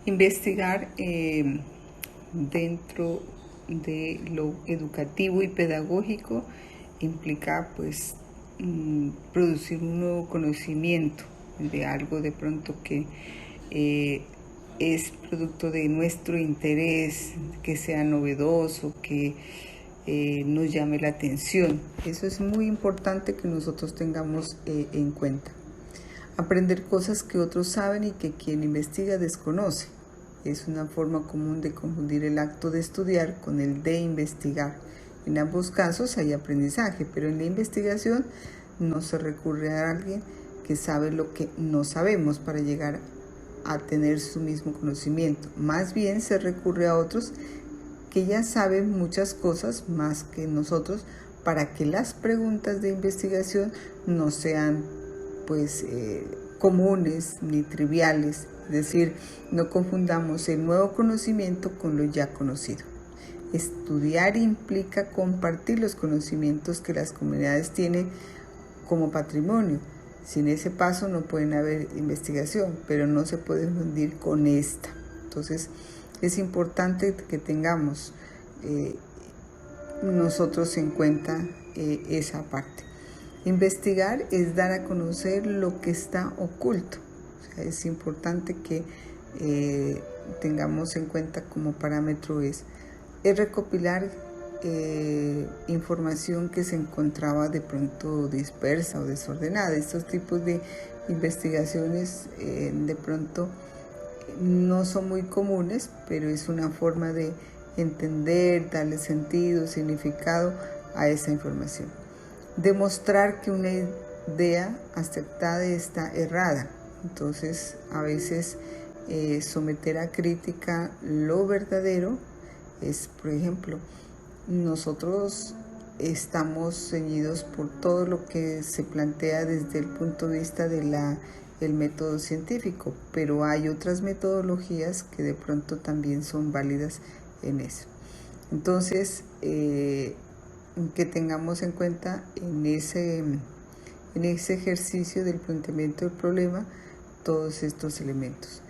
Investigar dentro de lo educativo y pedagógico implica pues producir un nuevo conocimiento de algo de pronto que es producto de nuestro interés, que sea novedoso, que nos llame la atención. Eso es muy importante que nosotros tengamos en cuenta. Aprender cosas que otros saben y que quien investiga desconoce. Es una forma común de confundir el acto de estudiar con el de investigar. En ambos casos hay aprendizaje, pero en la investigación no se recurre a alguien que sabe lo que no sabemos para llegar a tener su mismo conocimiento. Más bien se recurre a otros que ya saben muchas cosas más que nosotros para que las preguntas de investigación no sean pues comunes ni triviales. Es decir, no confundamos el nuevo conocimiento con lo ya conocido. Estudiar implica compartir los conocimientos que las comunidades tienen como patrimonio. Sin ese paso no pueden haber investigación, pero no se puede fundir con esta. Entonces, es importante que tengamos nosotros en cuenta esa parte. Investigar es dar a conocer lo que está oculto. O sea, es importante que tengamos en cuenta como parámetro es recopilar información que se encontraba de pronto dispersa o desordenada. Estos tipos de investigaciones de pronto no son muy comunes, pero es una forma de entender, darle sentido, significado a esa información. Demostrar que una idea aceptada está errada. Entonces, a veces someter a crítica lo verdadero es, por ejemplo, nosotros estamos ceñidos por todo lo que se plantea desde el punto de vista de el método científico, pero hay otras metodologías que de pronto también son válidas en eso. Entonces, que tengamos en cuenta en ese ejercicio del planteamiento del problema todos estos elementos.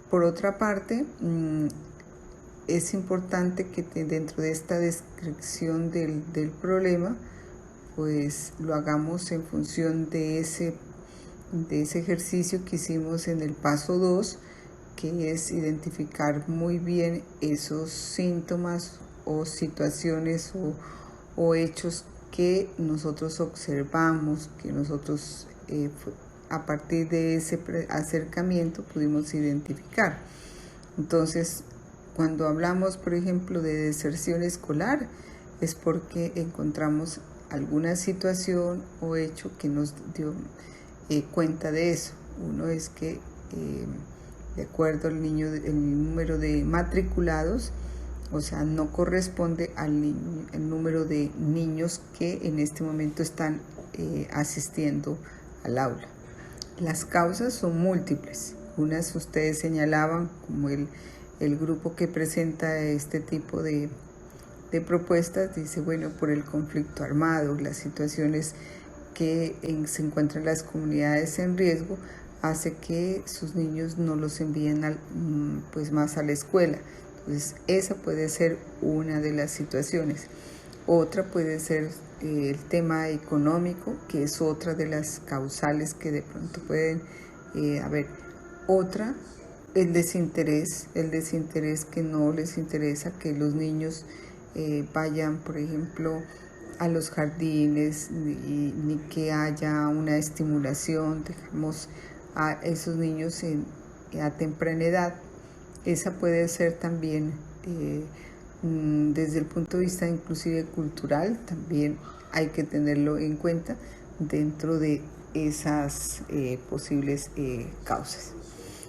Por otra parte, es importante que dentro de esta descripción del problema, pues lo hagamos en función de ese ejercicio que hicimos en el paso 2, que es identificar muy bien esos síntomas o situaciones o hechos que nosotros observamos, que nosotros a partir de ese acercamiento pudimos identificar. Entonces, cuando hablamos, por ejemplo, de deserción escolar, es porque encontramos alguna situación o hecho que nos dio cuenta de eso. Uno es que, de acuerdo al el número de matriculados, o sea, no corresponde el número de niños que en este momento están asistiendo al aula. Las causas son múltiples. Unas ustedes señalaban como el grupo que presenta este tipo de propuestas, dice, bueno, por el conflicto armado, las situaciones que se encuentran las comunidades en riesgo, hace que sus niños no los envíen pues más a la escuela. Entonces, esa puede ser una de las situaciones. Otra puede ser el tema económico, que es otra de las causales que de pronto pueden haber. Otra, el desinterés que no les interesa que los niños vayan, por ejemplo, a los jardines, ni que haya una estimulación, dejamos a esos niños a temprana edad. Esa puede ser también, desde el punto de vista inclusive cultural, también hay que tenerlo en cuenta dentro de esas posibles causas.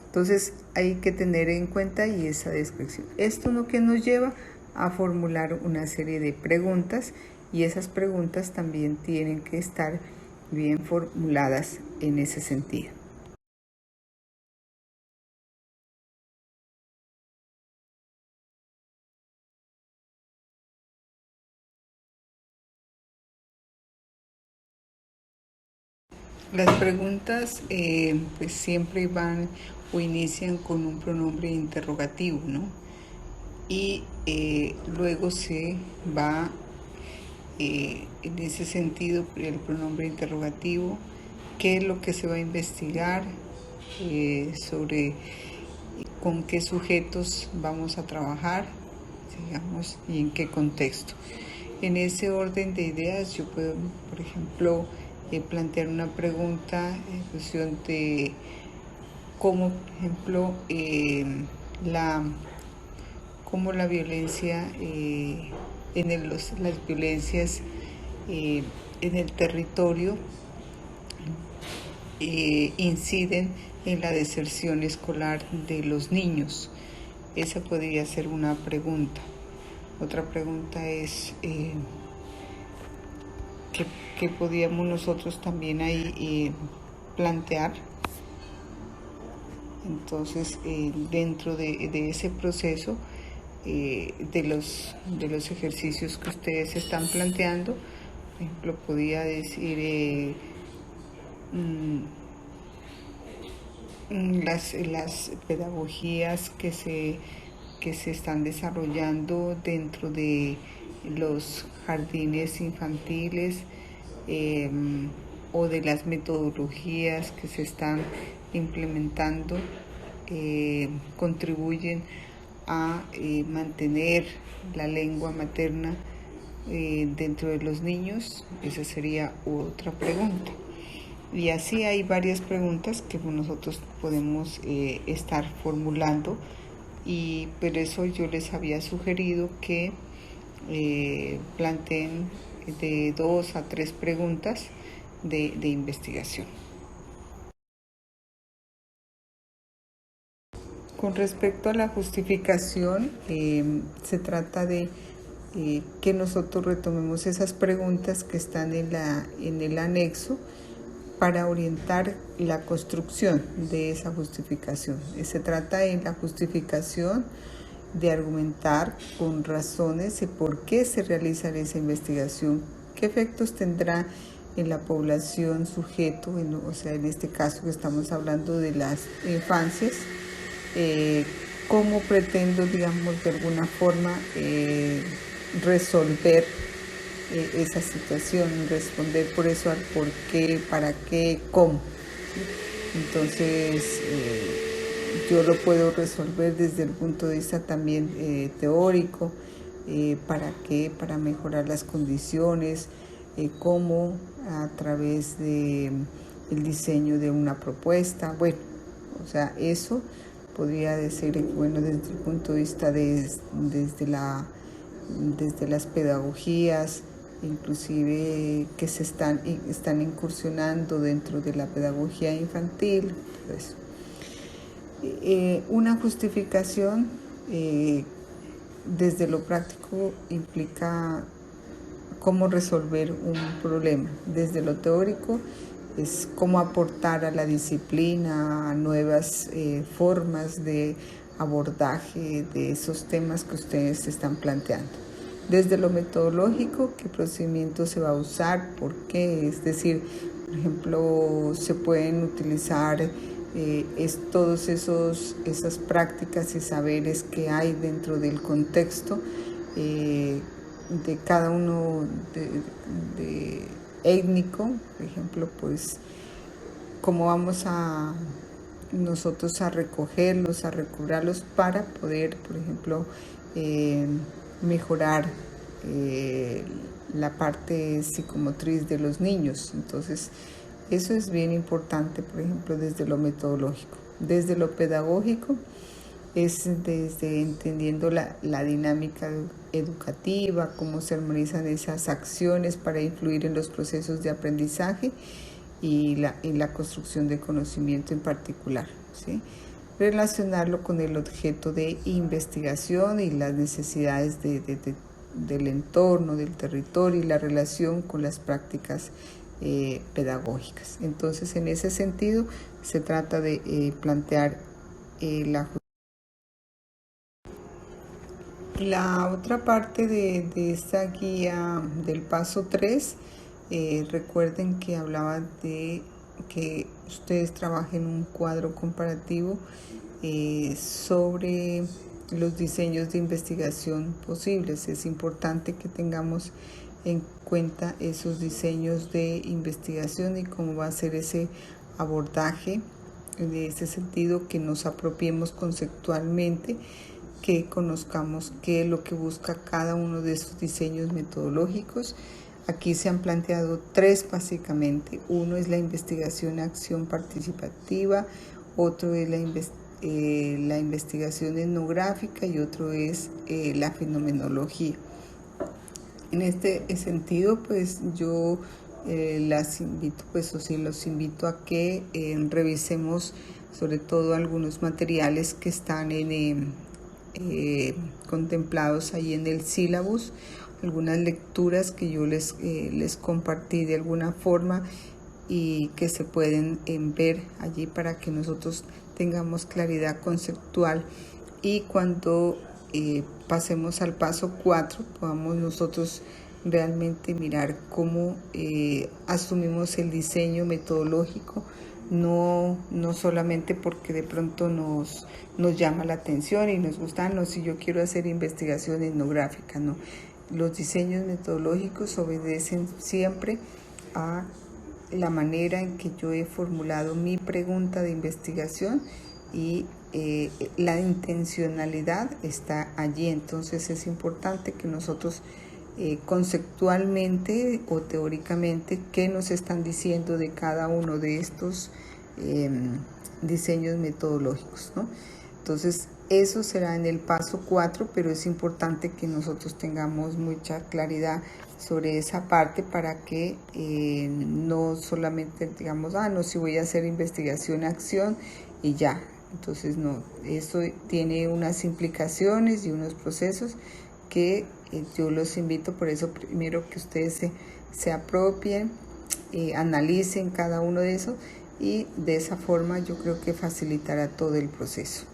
Entonces hay que tener en cuenta y esa descripción. Esto es lo que nos lleva a formular una serie de preguntas y esas preguntas también tienen que estar bien formuladas en ese sentido. Las preguntas pues siempre van o inician con un pronombre interrogativo, ¿no? Y luego se va, en ese sentido, el pronombre interrogativo, qué es lo que se va a investigar, sobre con qué sujetos vamos a trabajar, digamos, y en qué contexto. En ese orden de ideas yo puedo, por ejemplo, plantear una pregunta en función de cómo, por ejemplo, cómo la violencia, las violencias en el territorio inciden en la deserción escolar de los niños. Esa podría ser una pregunta. Otra pregunta es ¿qué podríamos nosotros también ahí plantear? Entonces, dentro de ese proceso, de los ejercicios que ustedes están planteando, por ejemplo, podría decir las pedagogías que se están desarrollando dentro de los jardines infantiles, o de las metodologías que se están implementando, contribuyen a mantener la lengua materna dentro de los niños. Esa sería otra pregunta. Y así hay varias preguntas que nosotros podemos estar formulando, y por eso yo les había sugerido que planteen de 2 a 3 preguntas de investigación. Con respecto a la justificación, se trata de que nosotros retomemos esas preguntas que están en el anexo para orientar la construcción de esa justificación. Se trata en la justificación de argumentar con razones el por qué se realiza esa investigación, qué efectos tendrá en la población sujeto, o sea, en este caso que estamos hablando de las infancias, cómo pretendo, digamos, de alguna forma resolver esa situación, responder por eso al por qué, para qué, cómo. Entonces, yo lo puedo resolver desde el punto de vista también teórico, para qué, para mejorar las condiciones, cómo a través de el diseño de una propuesta. Bueno, o sea, eso podría decir, bueno, desde el punto de vista desde las pedagogías, inclusive que están incursionando dentro de la pedagogía infantil. Pues, una justificación desde lo práctico implica cómo resolver un problema. Desde lo teórico es cómo aportar a la disciplina, a nuevas formas de abordaje de esos temas que ustedes están planteando. Desde lo metodológico, qué procedimiento se va a usar, por qué, es decir, por ejemplo, se pueden utilizar todas esas prácticas y saberes que hay dentro del contexto de cada uno de étnico, por ejemplo, pues cómo vamos a nosotros a recogerlos, a recurrirlos para poder, por ejemplo, mejorar la parte psicomotriz de los niños. Entonces, eso es bien importante, por ejemplo, desde lo metodológico. Desde lo pedagógico es desde entendiendo la dinámica educativa, cómo se armonizan esas acciones para influir en los procesos de aprendizaje y la construcción de conocimiento en particular, ¿sí? Relacionarlo con el objeto de investigación y las necesidades del entorno, del territorio, y la relación con las prácticas pedagógicas. Entonces, en ese sentido, se trata de plantear la otra parte de esta guía del paso 3. Recuerden que hablaba de que ustedes trabajen un cuadro comparativo sobre los diseños de investigación posibles. Es importante que tengamos en cuenta esos diseños de investigación y cómo va a ser ese abordaje. En ese sentido, que nos apropiemos conceptualmente, que conozcamos qué es lo que busca cada uno de esos diseños metodológicos. Aquí se han planteado tres básicamente. Uno es la investigación-acción participativa, otro es la investigación etnográfica y otro es la fenomenología. En este sentido, pues yo los invito a que revisemos sobre todo algunos materiales que están contemplados ahí en el sílabus, algunas lecturas que yo les compartí de alguna forma y que se pueden ver allí para que nosotros tengamos claridad conceptual, y cuando pasemos al paso 4 podamos nosotros realmente mirar cómo asumimos el diseño metodológico, no solamente porque de pronto nos llama la atención y nos gusta, no, si yo quiero hacer investigación etnográfica, no. Los diseños metodológicos obedecen siempre a la manera en que yo he formulado mi pregunta de investigación y la intencionalidad está allí. Entonces es importante que nosotros conceptualmente o teóricamente qué nos están diciendo de cada uno de estos diseños metodológicos, ¿no? Entonces eso será en el paso 4, pero es importante que nosotros tengamos mucha claridad sobre esa parte para que no solamente digamos, no, si voy a hacer investigación-acción y ya. Entonces no, eso tiene unas implicaciones y unos procesos que yo los invito, por eso primero que ustedes se apropien, analicen cada uno de esos, y de esa forma yo creo que facilitará todo el proceso.